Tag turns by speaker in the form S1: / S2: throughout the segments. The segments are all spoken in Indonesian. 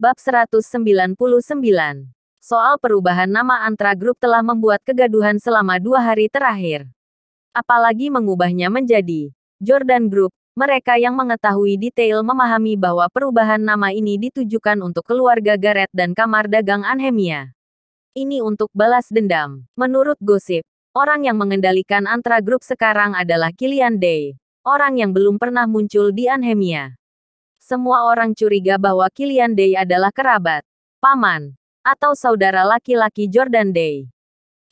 S1: Bab 199. Soal perubahan nama Antra Group telah membuat kegaduhan selama 2 hari terakhir. Apalagi mengubahnya menjadi Jordan Group. Mereka yang mengetahui detail memahami bahwa perubahan nama ini ditujukan untuk keluarga Garrett dan kamar dagang Anhemia. Ini untuk balas dendam. Menurut gosip, orang yang mengendalikan Antra Group sekarang adalah Killian Day, orang yang belum pernah muncul di Anhemia. Semua orang curiga bahwa Killian Day adalah kerabat, paman, atau saudara laki-laki Jordan Day.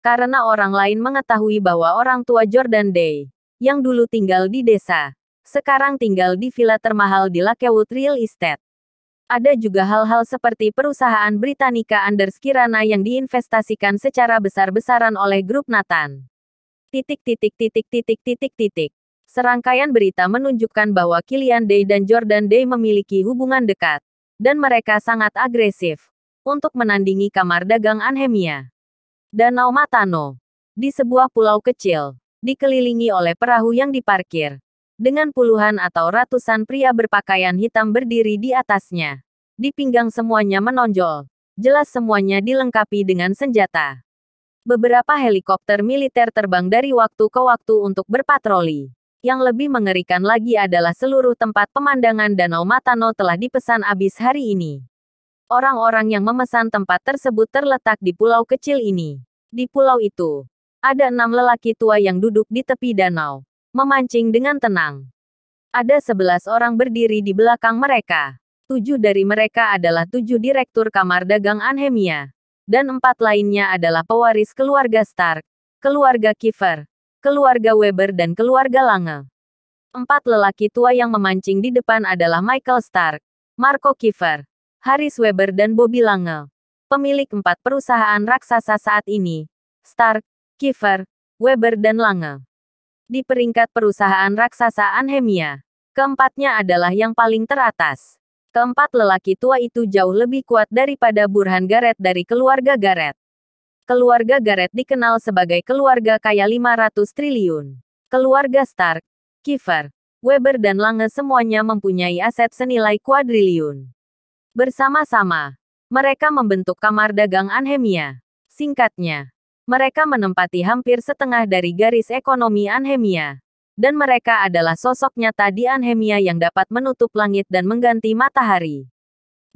S1: Karena orang lain mengetahui bahwa orang tua Jordan Day, yang dulu tinggal di desa, sekarang tinggal di villa termahal di Lakewood Real Estate. Ada juga hal-hal seperti perusahaan Britannica Anders Kirana yang diinvestasikan secara besar-besaran oleh grup Nathan. Serangkaian berita menunjukkan bahwa Killian Day dan Jordan Day memiliki hubungan dekat, dan mereka sangat agresif untuk menandingi kamar dagang Anhemia. Danau Matano, di sebuah pulau kecil, dikelilingi oleh perahu yang diparkir, dengan puluhan atau ratusan pria berpakaian hitam berdiri di atasnya. Di pinggang semuanya menonjol, jelas semuanya dilengkapi dengan senjata. Beberapa helikopter militer terbang dari waktu ke waktu untuk berpatroli. Yang lebih mengerikan lagi adalah seluruh tempat pemandangan Danau Matano telah dipesan habis hari ini. Orang-orang yang memesan tempat tersebut terletak di pulau kecil ini. Di pulau itu, ada 6 lelaki tua yang duduk di tepi danau, memancing dengan tenang. Ada 11 orang berdiri di belakang mereka. 7 dari mereka adalah 7 direktur kamar dagang Anhemia, dan 4 lainnya adalah pewaris keluarga Stark, keluarga Kiefer, keluarga Weber dan keluarga Lange. 4 lelaki tua yang memancing di depan adalah Michael Stark, Marco Kiefer, Harris Weber dan Bobby Lange. Pemilik 4 perusahaan raksasa saat ini, Stark, Kiefer, Weber dan Lange. Di peringkat perusahaan raksasa Anhemia, keempatnya adalah yang paling teratas. Keempat lelaki tua itu jauh lebih kuat daripada Burhan Garrett dari keluarga Garrett. Keluarga Garrett dikenal sebagai keluarga kaya 500 triliun. Keluarga Stark, Kiefer, Weber dan Lange semuanya mempunyai aset senilai kuadriliun. Bersama-sama, mereka membentuk kamar dagang Anhemia. Singkatnya, mereka menempati hampir setengah dari garis ekonomi Anhemia. Dan mereka adalah sosok nyata di Anhemia yang dapat menutup langit dan mengganti matahari.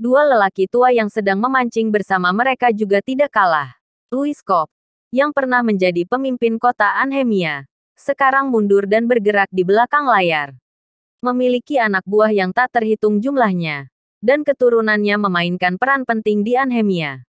S1: 2 lelaki tua yang sedang memancing bersama mereka juga tidak kalah. Louis Kopp, yang pernah menjadi pemimpin kota Anhemia, sekarang mundur dan bergerak di belakang layar. Memiliki anak buah yang tak terhitung jumlahnya, dan keturunannya memainkan peran penting di Anhemia.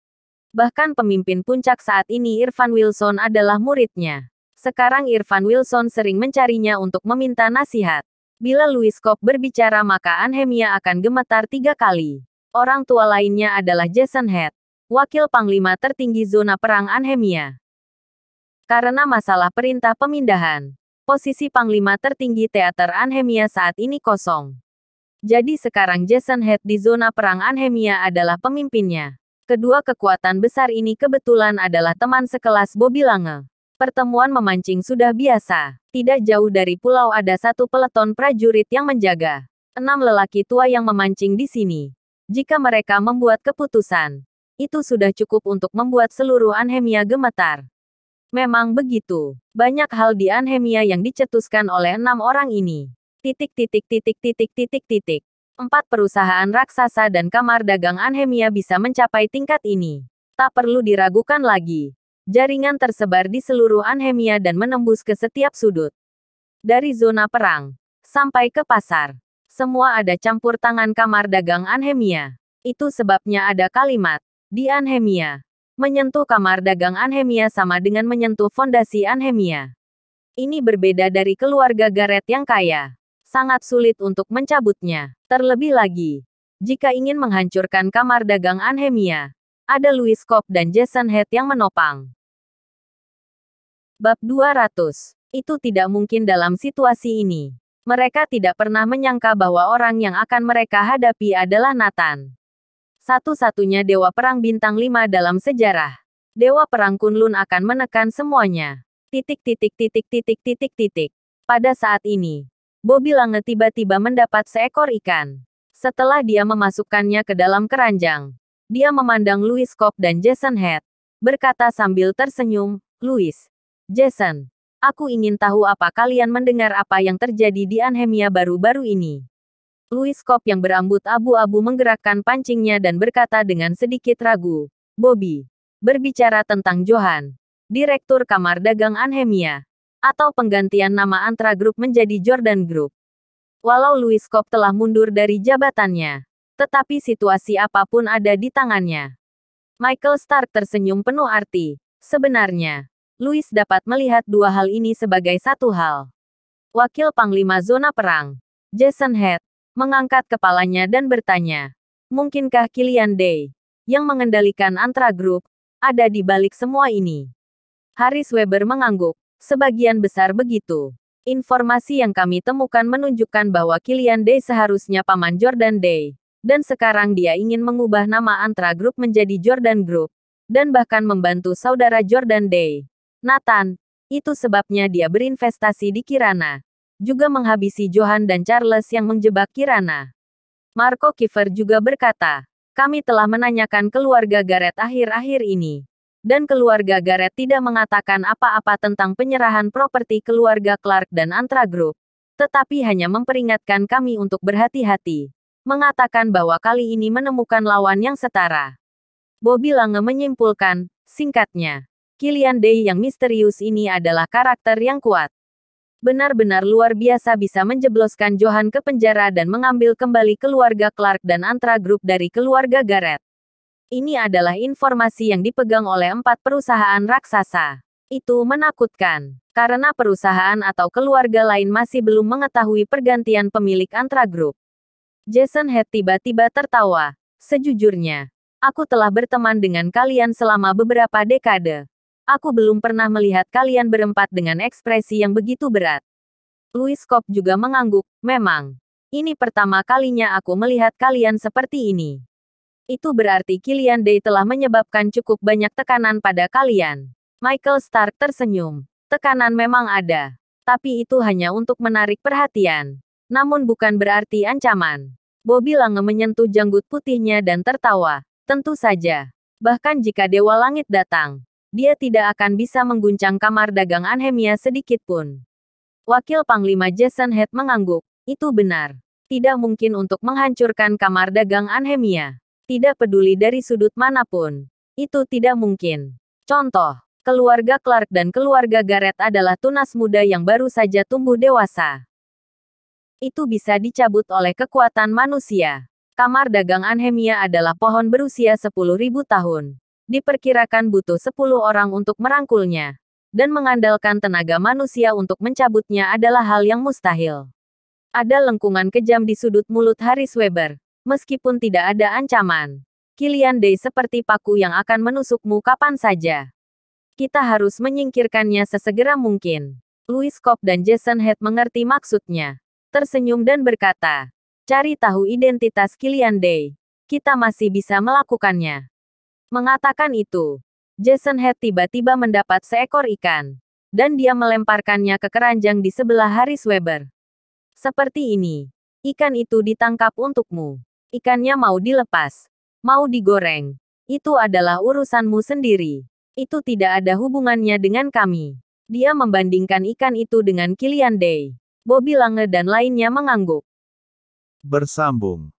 S1: Bahkan pemimpin puncak saat ini Irfan Wilson adalah muridnya. Sekarang Irfan Wilson sering mencarinya untuk meminta nasihat. Bila Louis Kopp berbicara maka Anhemia akan gemetar 3 kali. Orang tua lainnya adalah Jason Head, wakil panglima tertinggi zona perang Anhemia. Karena masalah perintah pemindahan, posisi panglima tertinggi teater Anhemia saat ini kosong. Jadi sekarang Jason Head di zona perang Anhemia adalah pemimpinnya. Kedua kekuatan besar ini kebetulan adalah teman sekelas Bobby Lange. Pertemuan memancing sudah biasa. Tidak jauh dari pulau ada 1 peleton prajurit yang menjaga 6 lelaki tua yang memancing di sini. Jika mereka membuat keputusan, itu sudah cukup untuk membuat seluruh Anhemia gemetar. Memang begitu. Banyak hal di Anhemia yang dicetuskan oleh 6 orang ini. 4 perusahaan raksasa dan kamar dagang Anhemia bisa mencapai tingkat ini. Tak perlu diragukan lagi. Jaringan tersebar di seluruh Anhemia dan menembus ke setiap sudut. Dari zona perang sampai ke pasar, semua ada campur tangan kamar dagang Anhemia. Itu sebabnya ada kalimat di Anhemia. Menyentuh kamar dagang Anhemia sama dengan menyentuh fondasi Anhemia. Ini berbeda dari keluarga Garrett yang kaya. Sangat sulit untuk mencabutnya. Terlebih lagi, jika ingin menghancurkan kamar dagang Anhemia, ada Louis Kopp dan Jason Head yang menopang. Bab 200. Itu tidak mungkin dalam situasi ini. Mereka tidak pernah menyangka bahwa orang yang akan mereka hadapi adalah Nathan. Satu-satunya dewa perang bintang 5 dalam sejarah. Dewa perang Kunlun akan menekan semuanya. Pada saat ini, Bobby Lange tiba-tiba mendapat seekor ikan. Setelah dia memasukkannya ke dalam keranjang, dia memandang Louis Cobb dan Jason Head, berkata sambil tersenyum, "Louis, Jason, aku ingin tahu apa kalian mendengar apa yang terjadi di Anhemia baru-baru ini." Louis Cobb yang berambut abu-abu menggerakkan pancingnya dan berkata dengan sedikit ragu, "Bobby, berbicara tentang Johan, Direktur Kamar Dagang Anhemia, atau penggantian nama Antra Group menjadi Jordan Group." Walau Louis Cobb telah mundur dari jabatannya, tetapi situasi apapun ada di tangannya. Michael Stark tersenyum penuh arti. Sebenarnya, Louis dapat melihat dua hal ini sebagai satu hal. Wakil Panglima Zona Perang, Jason Head, mengangkat kepalanya dan bertanya, "Mungkinkah Killian Day, yang mengendalikan Antra Group, ada di balik semua ini?" Harris Weber mengangguk, "Sebagian besar begitu. Informasi yang kami temukan menunjukkan bahwa Killian Day seharusnya paman Jordan Day, dan sekarang dia ingin mengubah nama Antra Group menjadi Jordan Group, dan bahkan membantu saudara Jordan Day, Nathan. Itu sebabnya dia berinvestasi di Kirana, juga menghabisi Johan dan Charles yang menjebak Kirana." Marco Kiefer juga berkata, "Kami telah menanyakan keluarga Garrett akhir-akhir ini, dan keluarga Garrett tidak mengatakan apa-apa tentang penyerahan properti keluarga Clark dan Antra Group, tetapi hanya memperingatkan kami untuk berhati-hati, mengatakan bahwa kali ini menemukan lawan yang setara." Bobby Lange menyimpulkan, singkatnya, "Killian Day yang misterius ini adalah karakter yang kuat. Benar-benar luar biasa bisa menjebloskan Johan ke penjara dan mengambil kembali keluarga Clark dan Antra Group dari keluarga Garrett. Ini adalah informasi yang dipegang oleh 4 perusahaan raksasa. Itu menakutkan, karena perusahaan atau keluarga lain masih belum mengetahui pergantian pemilik Antra Group." Jason Head tiba-tiba tertawa. "Sejujurnya, aku telah berteman dengan kalian selama beberapa dekade. Aku belum pernah melihat kalian berempat dengan ekspresi yang begitu berat." Louis Cobb juga mengangguk, "Memang. Ini pertama kalinya aku melihat kalian seperti ini. Itu berarti Killian Day telah menyebabkan cukup banyak tekanan pada kalian." Michael Stark tersenyum. "Tekanan memang ada. Tapi itu hanya untuk menarik perhatian. Namun bukan berarti ancaman." Bobby Lange menyentuh janggut putihnya dan tertawa. "Tentu saja. Bahkan jika Dewa Langit datang, dia tidak akan bisa mengguncang kamar dagang Anhemia sedikit pun." Wakil Panglima Jason Head mengangguk. "Itu benar. Tidak mungkin untuk menghancurkan kamar dagang Anhemia. Tidak peduli dari sudut manapun. Itu tidak mungkin. Contoh, keluarga Clark dan keluarga Garrett adalah tunas muda yang baru saja tumbuh dewasa. Itu bisa dicabut oleh kekuatan manusia. Kamar dagang Anhemia adalah pohon berusia 10.000 tahun. Diperkirakan butuh 10 orang untuk merangkulnya. Dan mengandalkan tenaga manusia untuk mencabutnya adalah hal yang mustahil." Ada lengkungan kejam di sudut mulut Harris Weber. "Meskipun tidak ada ancaman, Killian Day seperti paku yang akan menusukmu kapan saja. Kita harus menyingkirkannya sesegera mungkin." Louis Cobb dan Jason Head mengerti maksudnya. Tersenyum dan berkata, "Cari tahu identitas Killian Day. Kita masih bisa melakukannya." Mengatakan itu, Jason Head tiba-tiba mendapat seekor ikan, dan dia melemparkannya ke keranjang di sebelah Harris Weber. "Seperti ini. Ikan itu ditangkap untukmu. Ikannya mau dilepas, mau digoreng. Itu adalah urusanmu sendiri. Itu tidak ada hubungannya dengan kami." Dia membandingkan ikan itu dengan Killian Day. Bobby Lange dan lainnya mengangguk.
S2: Bersambung.